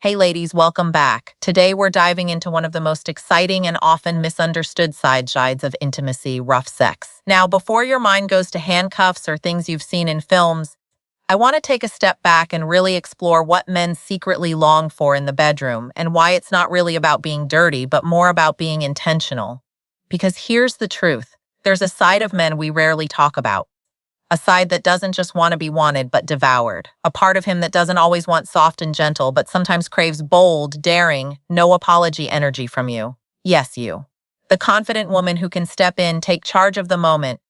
Hey ladies, welcome back. Today we're diving into one of the most exciting and often misunderstood sides of intimacy, rough sex. Now, before your mind goes to handcuffs or things you've seen in films, I want to take a step back and really explore what men secretly long for in the bedroom and why it's not really about being dirty, but more about being intentional. Because here's the truth. There's a side of men we rarely talk about. A side that doesn't just want to be wanted, but devoured. A part of him that doesn't always want soft and gentle, but sometimes craves bold, daring, no apology energy from you. Yes, you. The confident woman who can step in, take charge of the moment,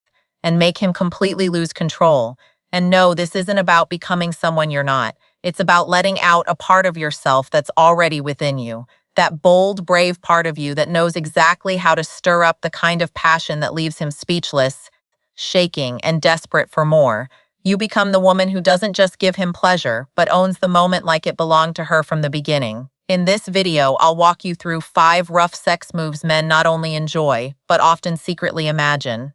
and make him completely lose control. And no, this isn't about becoming someone you're not. It's about letting out a part of yourself that's already within you. That bold, brave part of you that knows exactly how to stir up the kind of passion that leaves him speechless, shaking, and desperate for more. You become the woman who doesn't just give him pleasure, but owns the moment like it belonged to her from the beginning. In this video, I'll walk you through 5 rough sex moves men not only enjoy, but often secretly imagine.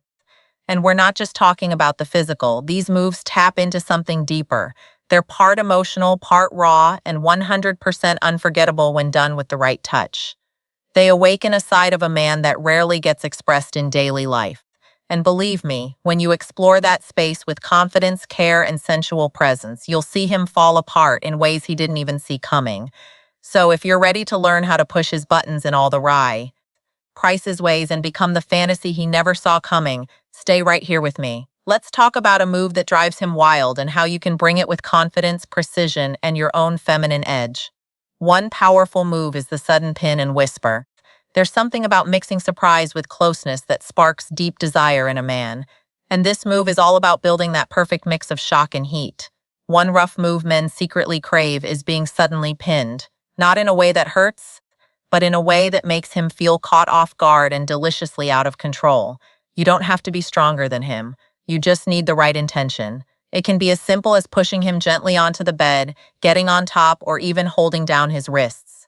And we're not just talking about the physical. These moves tap into something deeper. They're part emotional, part raw, and 100% unforgettable when done with the right touch. They awaken a side of a man that rarely gets expressed in daily life. And believe me, when you explore that space with confidence, care, and sensual presence, you'll see him fall apart in ways he didn't even see coming. So if you're ready to learn how to push his buttons in all the wry, price his ways, and become the fantasy he never saw coming, stay right here with me. Let's talk about a move that drives him wild and how you can bring it with confidence, precision, and your own feminine edge. One powerful move is the sudden pin and whisper. There's something about mixing surprise with closeness that sparks deep desire in a man. And this move is all about building that perfect mix of shock and heat. One rough move men secretly crave is being suddenly pinned, not in a way that hurts, but in a way that makes him feel caught off guard and deliciously out of control. You don't have to be stronger than him. You just need the right intention. It can be as simple as pushing him gently onto the bed, getting on top, or even holding down his wrists.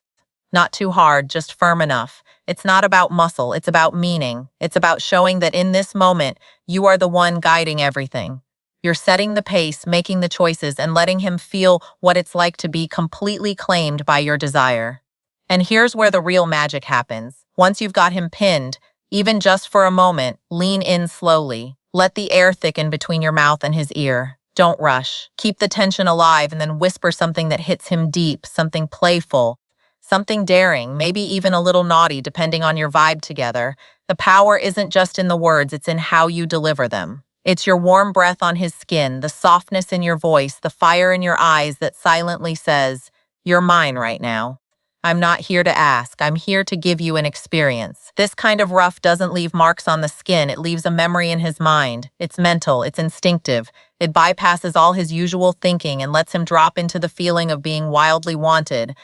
Not too hard, just firm enough. It's not about muscle, it's about meaning. It's about showing that in this moment, you are the one guiding everything. You're setting the pace, making the choices, and letting him feel what it's like to be completely claimed by your desire. And here's where the real magic happens. Once you've got him pinned, even just for a moment, lean in slowly. Let the air thicken between your mouth and his ear. Don't rush. Keep the tension alive and then whisper something that hits him deep, something playful, something daring, maybe even a little naughty, depending on your vibe together. The power isn't just in the words, it's in how you deliver them. It's your warm breath on his skin, the softness in your voice, the fire in your eyes that silently says, "You're mine right now. I'm not here to ask, I'm here to give you an experience." This kind of rough doesn't leave marks on the skin, it leaves a memory in his mind. It's mental, it's instinctive. It bypasses all his usual thinking and lets him drop into the feeling of being wildly wanted,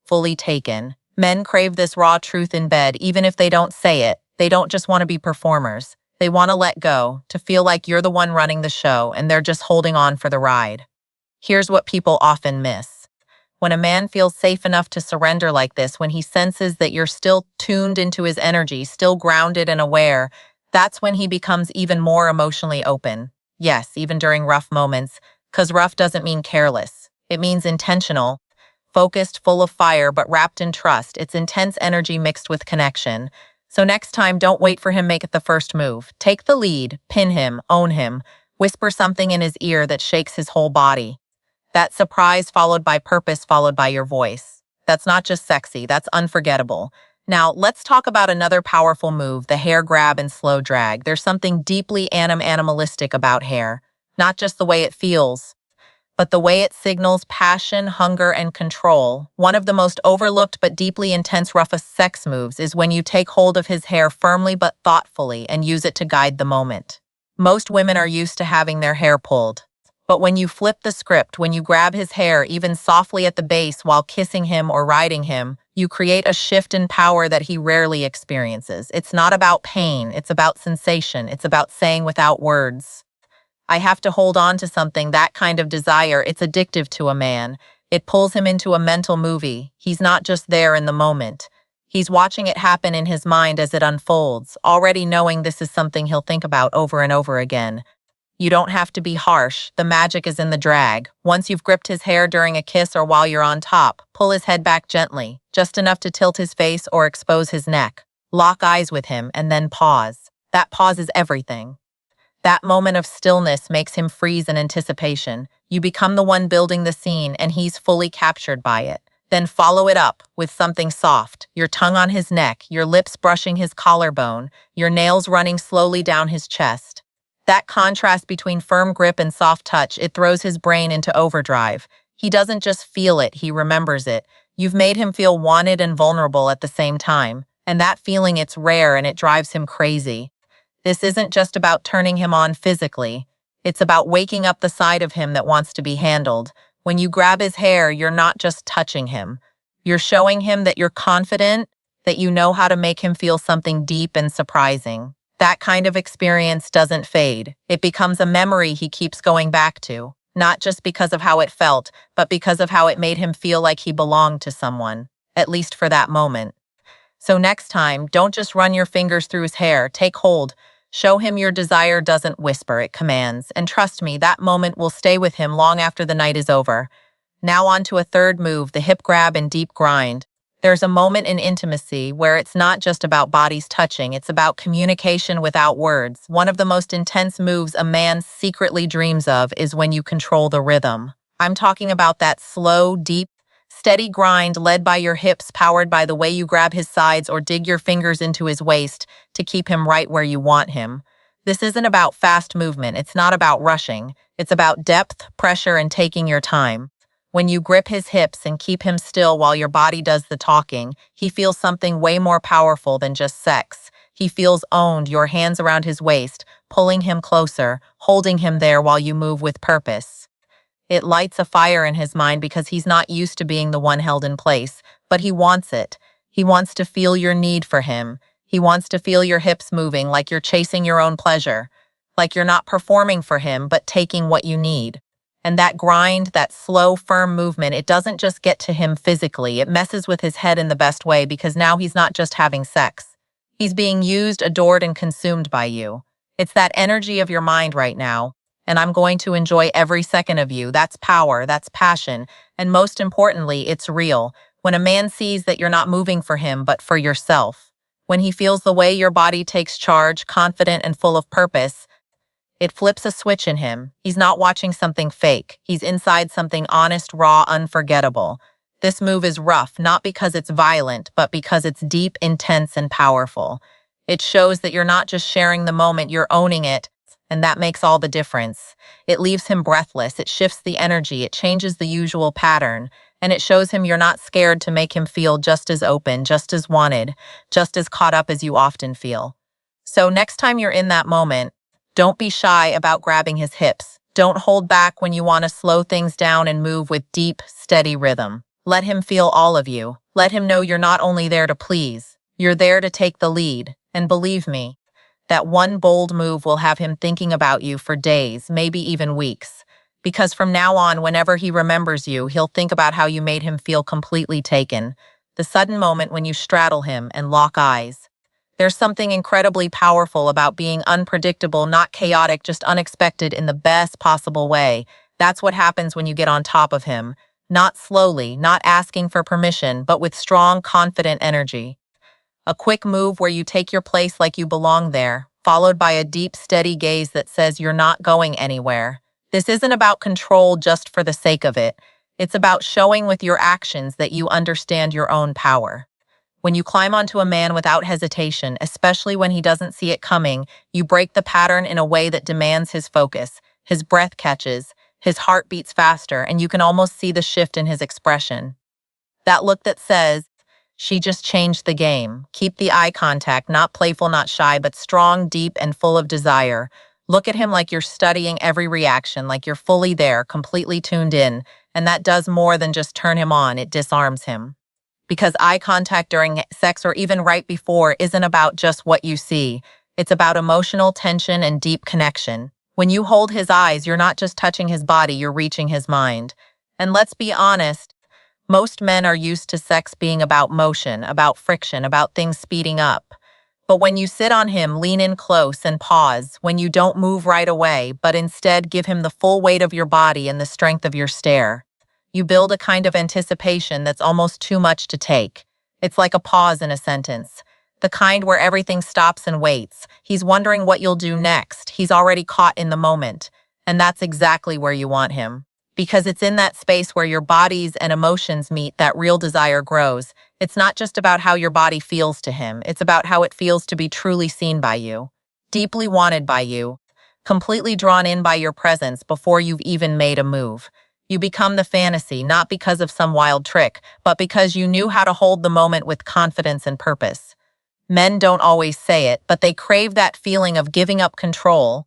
fully taken. Men crave this raw truth in bed, even if they don't say it. They don't just want to be performers. They want to let go, to feel like you're the one running the show and they're just holding on for the ride. Here's what people often miss. When a man feels safe enough to surrender like this, when he senses that you're still tuned into his energy, still grounded and aware, that's when he becomes even more emotionally open. Yes, even during rough moments, because rough doesn't mean careless. It means intentional. Focused, full of fire, but wrapped in trust. It's intense energy mixed with connection. So next time, don't wait for him to make it the first move. Take the lead, pin him, own him, whisper something in his ear that shakes his whole body. That surprise followed by purpose followed by your voice. That's not just sexy, that's unforgettable. Now, let's talk about another powerful move, the hair grab and slow drag. There's something deeply animalistic about hair. Not just the way it feels, but the way it signals passion, hunger, and control. One of the most overlooked but deeply intense roughest sex moves is when you take hold of his hair firmly but thoughtfully and use it to guide the moment. Most women are used to having their hair pulled. But when you flip the script, when you grab his hair even softly at the base while kissing him or riding him, you create a shift in power that he rarely experiences. It's not about pain, it's about sensation, it's about saying without words, "I have to hold on to something." That kind of desire, it's addictive to a man. It pulls him into a mental movie. He's not just there in the moment. He's watching it happen in his mind as it unfolds, already knowing this is something he'll think about over and over again. You don't have to be harsh. The magic is in the drag. Once you've gripped his hair during a kiss or while you're on top, pull his head back gently, just enough to tilt his face or expose his neck. Lock eyes with him and then pause. That pause is everything. That moment of stillness makes him freeze in anticipation. You become the one building the scene and he's fully captured by it. Then follow it up with something soft, your tongue on his neck, your lips brushing his collarbone, your nails running slowly down his chest. That contrast between firm grip and soft touch, it throws his brain into overdrive. He doesn't just feel it, he remembers it. You've made him feel wanted and vulnerable at the same time. And that feeling, it's rare and it drives him crazy. This isn't just about turning him on physically. It's about waking up the side of him that wants to be handled. When you grab his hair, you're not just touching him. You're showing him that you're confident, that you know how to make him feel something deep and surprising. That kind of experience doesn't fade. It becomes a memory he keeps going back to, not just because of how it felt, but because of how it made him feel like he belonged to someone, at least for that moment. So next time, don't just run your fingers through his hair. Take hold. Show him your desire doesn't whisper, it commands. And trust me, that moment will stay with him long after the night is over. Now on to a third move, the hip grab and deep grind. There's a moment in intimacy where it's not just about bodies touching, it's about communication without words. One of the most intense moves a man secretly dreams of is when you control the rhythm. I'm talking about that slow, deep, steady grind led by your hips, powered by the way you grab his sides or dig your fingers into his waist to keep him right where you want him. This isn't about fast movement. It's not about rushing. It's about depth, pressure, and taking your time. When you grip his hips and keep him still while your body does the talking, he feels something way more powerful than just sex. He feels owned, your hands around his waist, pulling him closer, holding him there while you move with purpose. It lights a fire in his mind because he's not used to being the one held in place, but he wants it. He wants to feel your need for him. He wants to feel your hips moving like you're chasing your own pleasure, like you're not performing for him, but taking what you need. And that grind, that slow, firm movement, it doesn't just get to him physically. It messes with his head in the best way because now he's not just having sex. He's being used, adored, and consumed by you. It's that energy of your mind right now. And I'm going to enjoy every second of you. That's power, that's passion, and most importantly, it's real. When a man sees that you're not moving for him, but for yourself, when he feels the way your body takes charge, confident and full of purpose, it flips a switch in him. He's not watching something fake. He's inside something honest, raw, unforgettable. This move is rough, not because it's violent, but because it's deep, intense, and powerful. It shows that you're not just sharing the moment, you're owning it. And that makes all the difference. It leaves him breathless, it shifts the energy, it changes the usual pattern, and it shows him you're not scared to make him feel just as open, just as wanted, just as caught up as you often feel. So next time you're in that moment, don't be shy about grabbing his hips. Don't hold back when you want to slow things down and move with deep, steady rhythm. Let him feel all of you. Let him know you're not only there to please, you're there to take the lead. And believe me, that one bold move will have him thinking about you for days, maybe even weeks. Because from now on, whenever he remembers you, he'll think about how you made him feel completely taken. The sudden moment when you straddle him and lock eyes. There's something incredibly powerful about being unpredictable, not chaotic, just unexpected in the best possible way. That's what happens when you get on top of him. Not slowly, not asking for permission, but with strong, confident energy. A quick move where you take your place like you belong there, followed by a deep, steady gaze that says you're not going anywhere. This isn't about control just for the sake of it. It's about showing with your actions that you understand your own power. When you climb onto a man without hesitation, especially when he doesn't see it coming, you break the pattern in a way that demands his focus. His breath catches, his heart beats faster, and you can almost see the shift in his expression. That look that says, she just changed the game. Keep the eye contact, not playful, not shy, but strong, deep, and full of desire. Look at him like you're studying every reaction, like you're fully there, completely tuned in, and that does more than just turn him on, it disarms him. Because eye contact during sex or even right before isn't about just what you see. It's about emotional tension and deep connection. When you hold his eyes, you're not just touching his body, you're reaching his mind. And let's be honest, most men are used to sex being about motion, about friction, about things speeding up. But when you sit on him, lean in close and pause, when you don't move right away, but instead give him the full weight of your body and the strength of your stare, you build a kind of anticipation that's almost too much to take. It's like a pause in a sentence. The kind where everything stops and waits. He's wondering what you'll do next. He's already caught in the moment. And that's exactly where you want him. Because it's in that space where your bodies and emotions meet that real desire grows. It's not just about how your body feels to him. It's about how it feels to be truly seen by you, deeply wanted by you, completely drawn in by your presence before you've even made a move. You become the fantasy, not because of some wild trick, but because you knew how to hold the moment with confidence and purpose. Men don't always say it, but they crave that feeling of giving up control,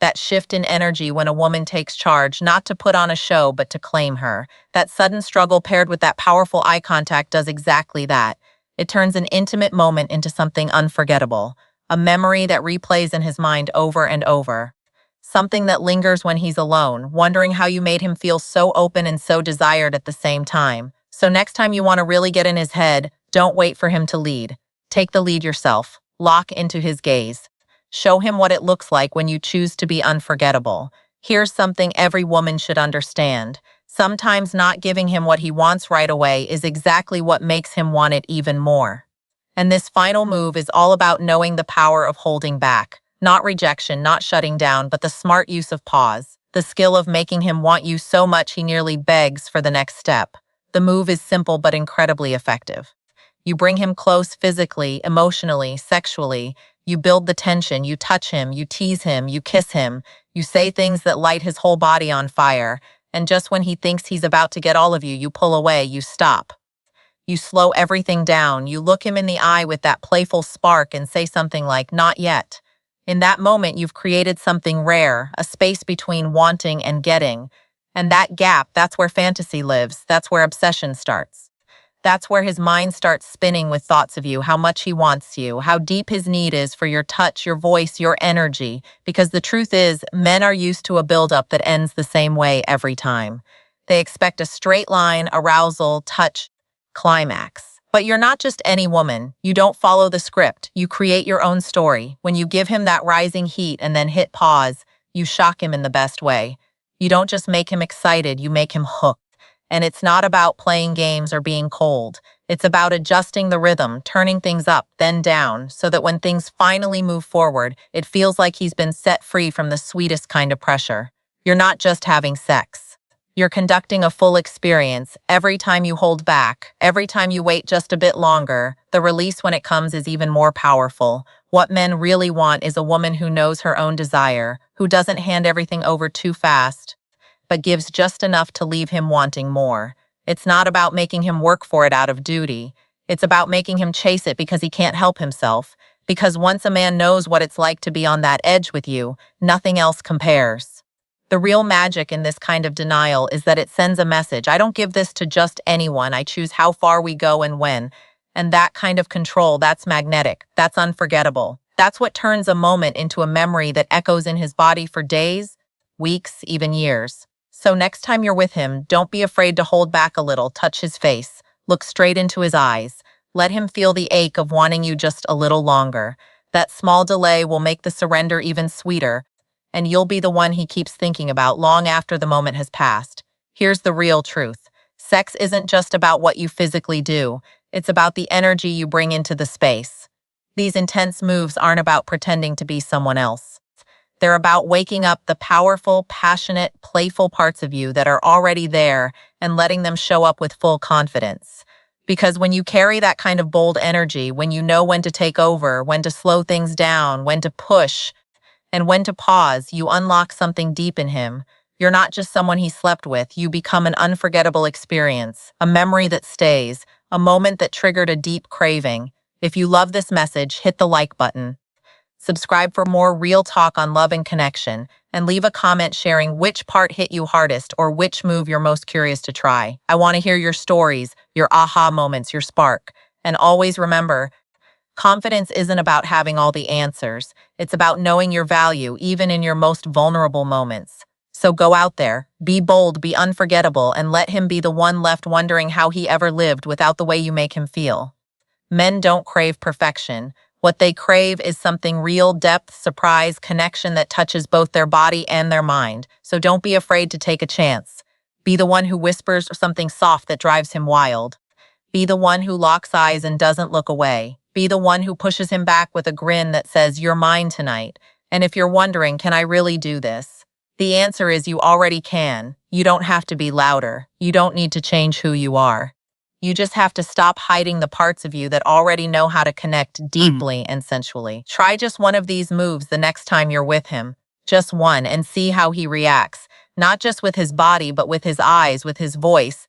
that shift in energy when a woman takes charge, not to put on a show, but to claim her. That sudden struggle paired with that powerful eye contact does exactly that. It turns an intimate moment into something unforgettable, a memory that replays in his mind over and over. Something that lingers when he's alone, wondering how you made him feel so open and so desired at the same time. So next time you want to really get in his head, don't wait for him to lead. Take the lead yourself. Lock into his gaze. Show him what it looks like when you choose to be unforgettable. Here's something every woman should understand. Sometimes not giving him what he wants right away is exactly what makes him want it even more. And this final move is all about knowing the power of holding back. Not rejection, not shutting down, but the smart use of pause. The skill of making him want you so much he nearly begs for the next step. The move is simple but incredibly effective. You bring him close physically, emotionally, sexually. You build the tension, you touch him, you tease him, you kiss him, you say things that light his whole body on fire. And just when he thinks he's about to get all of you, you pull away, you stop. You slow everything down, you look him in the eye with that playful spark and say something like, "Not yet." In that moment, you've created something rare, a space between wanting and getting. And that gap, that's where fantasy lives, that's where obsession starts. That's where his mind starts spinning with thoughts of you, how much he wants you, how deep his need is for your touch, your voice, your energy. Because the truth is, men are used to a buildup that ends the same way every time. They expect a straight line, arousal, touch, climax. But you're not just any woman. You don't follow the script. You create your own story. When you give him that rising heat and then hit pause, you shock him in the best way. You don't just make him excited, you make him hooked. And it's not about playing games or being cold. It's about adjusting the rhythm, turning things up, then down, so that when things finally move forward, it feels like he's been set free from the sweetest kind of pressure. You're not just having sex. You're conducting a full experience. Every time you hold back, every time you wait just a bit longer, the release when it comes is even more powerful. What men really want is a woman who knows her own desire, who doesn't hand everything over too fast, but gives just enough to leave him wanting more. It's not about making him work for it out of duty. It's about making him chase it because he can't help himself. Because once a man knows what it's like to be on that edge with you, nothing else compares. The real magic in this kind of denial is that it sends a message. I don't give this to just anyone. I choose how far we go and when. And that kind of control, that's magnetic. That's unforgettable. That's what turns a moment into a memory that echoes in his body for days, weeks, even years. So next time you're with him, don't be afraid to hold back a little, touch his face, look straight into his eyes. Let him feel the ache of wanting you just a little longer. That small delay will make the surrender even sweeter, and you'll be the one he keeps thinking about long after the moment has passed. Here's the real truth. Sex isn't just about what you physically do. It's about the energy you bring into the space. These intense moves aren't about pretending to be someone else. They're about waking up the powerful, passionate, playful parts of you that are already there and letting them show up with full confidence. Because when you carry that kind of bold energy, when you know when to take over, when to slow things down, when to push, and when to pause, you unlock something deep in him. You're not just someone he slept with, you become an unforgettable experience, a memory that stays, a moment that triggered a deep craving. If you love this message, hit the like button. Subscribe for more real talk on love and connection, and leave a comment sharing which part hit you hardest or which move you're most curious to try. I want to hear your stories, your aha moments, your spark. And always remember, confidence isn't about having all the answers. It's about knowing your value, even in your most vulnerable moments. So go out there, be bold, be unforgettable, and let him be the one left wondering how he ever lived without the way you make him feel. Men don't crave perfection. What they crave is something real, depth, surprise, connection that touches both their body and their mind. So don't be afraid to take a chance. Be the one who whispers something soft that drives him wild. Be the one who locks eyes and doesn't look away. Be the one who pushes him back with a grin that says, "You're mine tonight." And if you're wondering, can I really do this? The answer is you already can. You don't have to be louder. You don't need to change who you are. You just have to stop hiding the parts of you that already know how to connect deeply and sensually. Try just one of these moves the next time you're with him. Just one, and see how he reacts. Not just with his body, but with his eyes, with his voice,